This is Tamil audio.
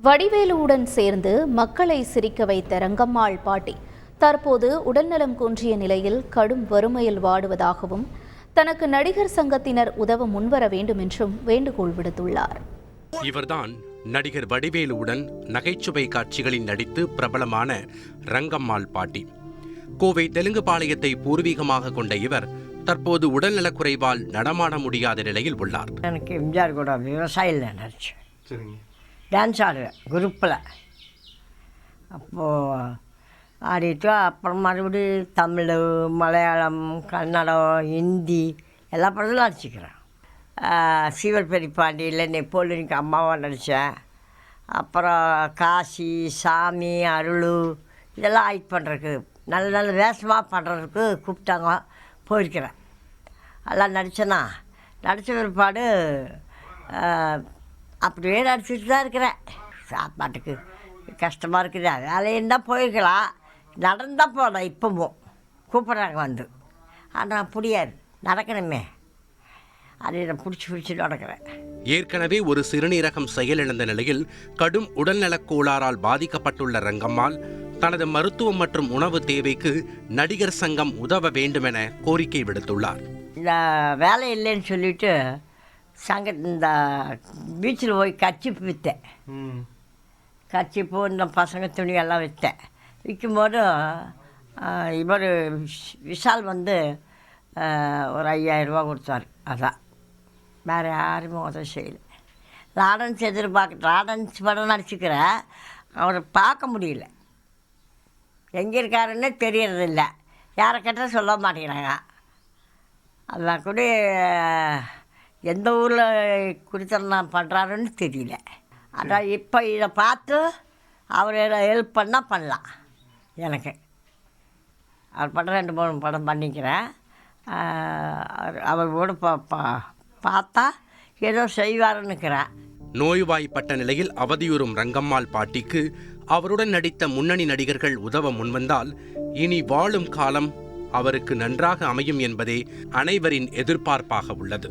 வடிவேலுவுடன் சேர்ந்து மக்களை சிரிக்க வைத்த ரங்கம்மாள் பாட்டி தற்போது உடல்நலம் குன்றிய நிலையில் கடும் வறுமையில் வாடுவதாகவும் தனக்கு நடிகர் சங்கத்தினர் உதவ முன்வர வேண்டும் என்றும் வேண்டுகோள் விடுத்துள்ளார். இவர்தான் நடிகர் வடிவேலுவுடன் நகைச்சுவை காட்சிகளில் நடித்து பிரபலமான ரங்கம்மாள் பாட்டி. கோவை தெலுங்குபாளையத்தை பூர்வீகமாக கொண்ட இவர் தற்போது உடல்நலக்குறைவால் நடமாட முடியாத நிலையில் உள்ளார். எனக்கு எம்ஜிஆர் கூட விவசாயியில் நடிச்சேன், டான்ஸ் ஆடுவேன் குரூப்பில். அப்போது ஆடிட்டு அப்புறம் மறுபடியும் தமிழ், மலையாளம், கன்னடம், ஹிந்தி எல்லா படத்துலையும் நடிச்சிக்கிறேன். சீவல் பெரியபாண்டியில் நெப்போலியனுக்கு அம்மாவாக நடித்தேன். அப்புறம் காசி, சாமி, அருள் இதெல்லாம் ஆக்ட் பண்ணுறதுக்கு நல்ல நல்ல வேஷமாக பண்ணுறதுக்கு கூப்பிட்டாங்க, போயிருக்கிறேன். எல்லாம் நடித்தேன்னா நடித்த பிற்பாடு அப்படியே நடிச்சிட்டு தான் இருக்கிறேன். சாப்பாட்டுக்கு கஷ்டமாக இருக்குது, வேலையும் தான் போயிருக்கலாம், நடந்தால் போனேன். இப்போவும் கூப்பிட்றாங்க வந்து, ஆனால் முடியாது, நடக்கணுமே, அதை நான் பிடிச்சி நடக்கிறேன். ஏற்கனவே ஒரு சிறுநீரகம் செயலிழந்த நிலையில் கடும் உடல்நலக் கோளாறால் பாதிக்கப்பட்டுள்ள ரங்கம்மாள் தனது மருத்துவம் மற்றும் உணவு தேவைக்கு நடிகர் சங்கம் உதவ வேண்டுமென கோரிக்கை விடுத்துள்ளார். இந்த வேலை இல்லைன்னு சொல்லிட்டு இந்த பீச்சில் போய் கர்ச்சீப் விற்றேன். கர்ச்சீப்பு இந்த பசங்க துணியெல்லாம் விற்றேன். விற்கும்போது இவர் விஷால் வந்து ஒரு 5000 ரூபா கொடுத்தாரு. அதான், வேறு யாருமே உதவி செய்யலை. லாரன்ஸ் லாரன்ஸ் படம் நடிச்சுக்கிறேன், அவரை பார்க்க முடியல, எங்கே இருக்காருன்னே தெரியறதில்ல, யாரை கேட்டால் சொல்ல மாட்டேங்கிறாங்க. அதான் கூட எந்த ஊரில் குடித்தனம் பண்ணுறாருன்னு தெரியல. அதான் இப்போ இதை பார்த்து அவர் ஹெல்ப் பண்ணால் பண்ணலாம். எனக்கு அவர் படம் 2-3 படம் பண்ணிக்கிறேன். அவர் கூட பார்த்தா ஏதோ செய்வாருன்னுக்கிறேன். நோய்வாய்ப்பட்ட நிலையில் அவதியுறும் ரங்கம்மாள் பாட்டிக்கு அவருடன் நடித்த முன்னணி நடிகர்கள் உதவ முன்வந்தால் இனி வாழும் காலம் அவருக்கு நன்றாக அமையும் என்பதே அனைவரின் எதிர்பார்ப்பாக உள்ளது.